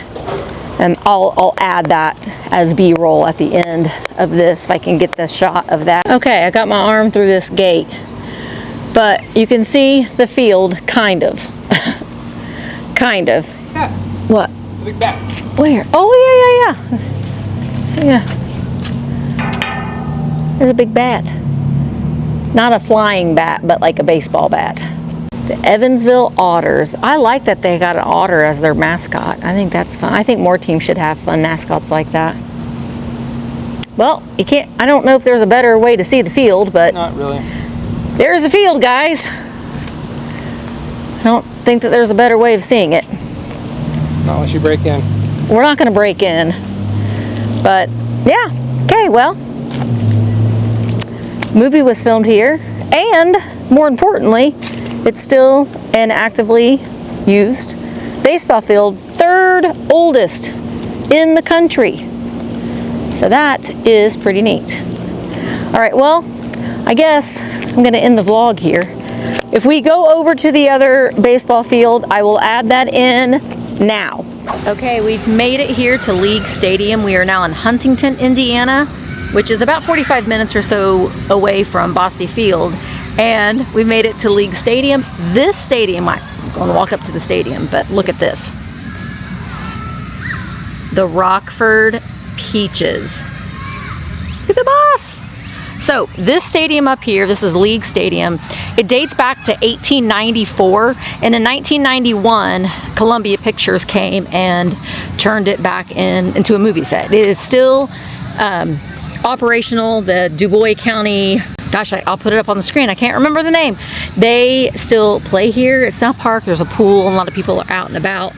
And I'll add that as B-roll at the end of this if I can get the shot of that. Okay, I got my arm through this gate, but you can see the field, kind of. Kind of. Yeah. What? Look back. Where? Oh, yeah. There's a big bat. Not a flying bat, but like a baseball bat. The Evansville Otters. I like that they got an otter as their mascot. I think that's fun. I think more teams should have fun mascots like that. Well, you can't, I don't know if there's a better way to see the field, but Not really. there's the field, guys. I don't think that there's a better way of seeing it. Not unless you break in. We're not going to break in, but yeah. Okay, well, movie was filmed here, and more importantly, it's still an actively used baseball field, third oldest in the country. So that is pretty neat. All right, well, I guess I'm going to end the vlog here. If we go over to the other baseball field, I will add that in now. Okay, we've made it here to League Stadium. We are now in Huntington, Indiana, which is about 45 minutes or so away from Bosse Field. And we made it to League Stadium. This stadium, I'm going to walk up to the stadium, but look at this. The Rockford Peaches. Look at the bus. So this stadium up here, this is League Stadium. It dates back to 1894, and in 1991, Columbia Pictures came and turned it back into a movie set. It is still operational. The Dubois County, gosh, I'll put it up on the screen. I can't remember the name. They still play here. It's now park. There's a pool, and a lot of people are out and about.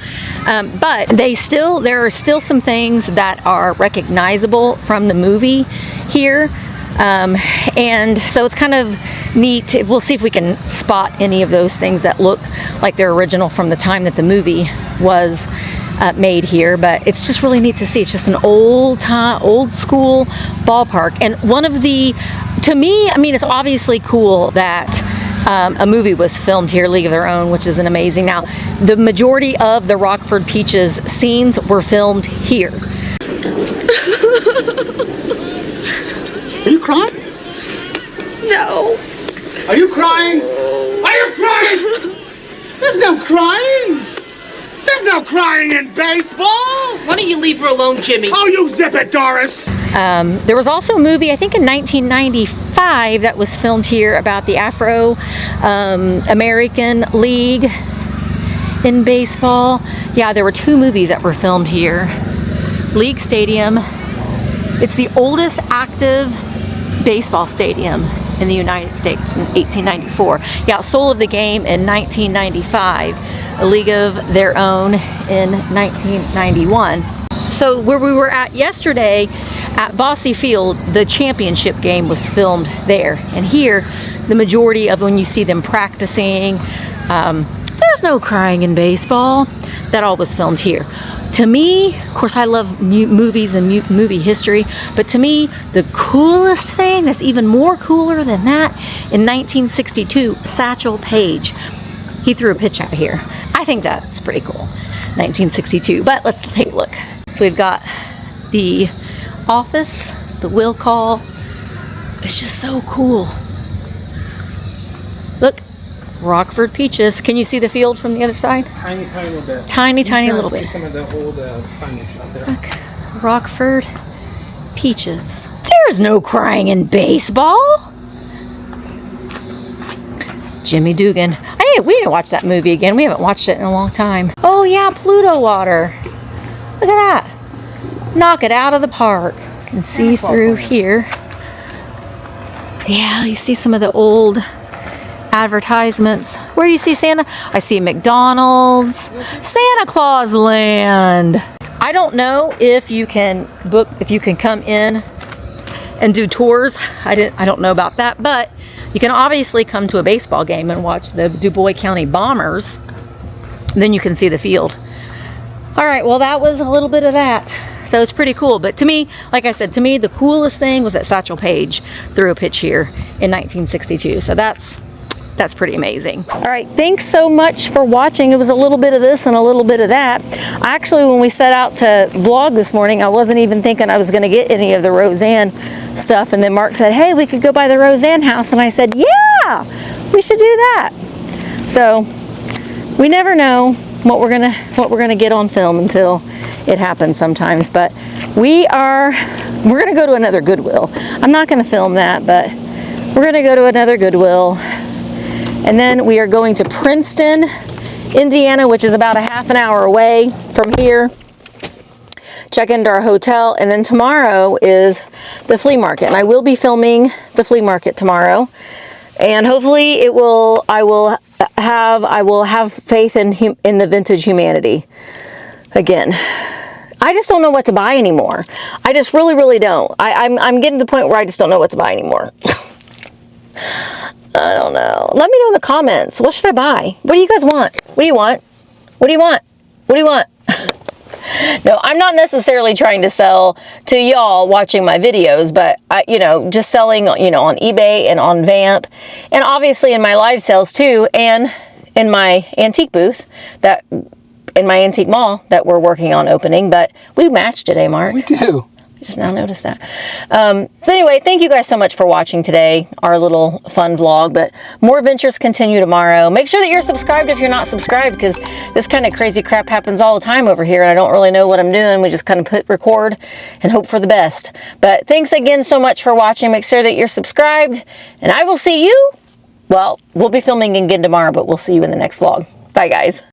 But there are still some things that are recognizable from the movie here. And so it's kind of neat. We'll see if we can spot any of those things that look like they're original from the time that the movie was made here, but it's just really neat to see. It's just an old school ballpark. And one of the, to me, I mean, it's obviously cool that a movie was filmed here, League of Their Own, which is an amazing. Now, the majority of the Rockford Peaches scenes were filmed here. Are you crying? No. Are you crying? Are you crying? There's no crying. There's no crying in baseball. Why don't you leave her alone, Jimmy? Oh, you zip it, Doris. There was also a movie, I think in 1995, that was filmed here about the Afro-American League in baseball. Yeah, there were 2 movies that were filmed here. League Stadium. It's the oldest active baseball stadium in the United States in 1894. Yeah, Soul of the Game in 1995. A League of Their Own in 1991. So where we were at yesterday at Bosse Field, the championship game was filmed there. And here, the majority of when you see them practicing, there's no crying in baseball. That all was filmed here. To me, of course, I love movies and movie history, but to me, the coolest thing that's even more cooler than that, in 1962, Satchel Paige, he threw a pitch out here. I think that's pretty cool, 1962, but let's take a look. So we've got the office, the will call. It's just so cool. Look, Rockford Peaches. Can you see the field from the other side? Tiny little bit. Tiny little bit. Some of the old signage out there. Look, Rockford Peaches. There's no crying in baseball. Jimmy Dugan. Hey, we didn't watch that movie again. We haven't watched it in a long time. Oh yeah, Pluto water. Look at that. Knock it out of the park. You can see through here. Yeah, you see some of the old advertisements. Where do you see Santa? I see McDonald's, Santa Claus Land. I don't know if you can book, if you can come in and do tours. I don't know about that, but you can obviously come to a baseball game and watch the Dubois County Bombers. Then you can see the field. All right, well, that was a little bit of that. So it's pretty cool. But to me, like I said, to me, the coolest thing was that Satchel Paige threw a pitch here in 1962. So that's pretty amazing. All right, thanks so much for watching. It was a little bit of this and a little bit of that. Actually, when we set out to vlog this morning, I wasn't even thinking I was gonna get any of the Roseanne stuff. And then Mark said, hey, we could go by the Roseanne house. And I said, yeah, we should do that. So we never know what we're gonna get on film until it happens sometimes. But we're going to go to another Goodwill. I'm not going to film that, but we're going to go to another Goodwill. And then we are going to Princeton, Indiana, which is about a half an hour away from here. Check into our hotel, and then tomorrow is the flea market, and I will be filming the flea market tomorrow, and hopefully I will have faith in the vintage humanity again. I just don't know what to buy anymore. I just really don't. I'm getting to the point where I just don't know what to buy anymore. I don't know. Let me know in the comments. What should I buy? What do you guys want? What do you want? What do you want? What do you want? No, I'm not necessarily trying to sell to y'all watching my videos, but just selling, on eBay and on Vamp, and obviously in my live sales too, and in my antique booth in my antique mall that we're working on opening. But we matched today, Mark. We do. Just now noticed that. So anyway, thank you guys so much for watching today, our little fun vlog, but more adventures continue tomorrow. Make sure that you're subscribed if you're not subscribed, because this kind of crazy crap happens all the time over here, and I don't really know what I'm doing. We just kind of hit record and hope for the best. But thanks again so much for watching. Make sure that you're subscribed, and I will see you. Well, we'll be filming again tomorrow, but we'll see you in the next vlog. Bye, guys.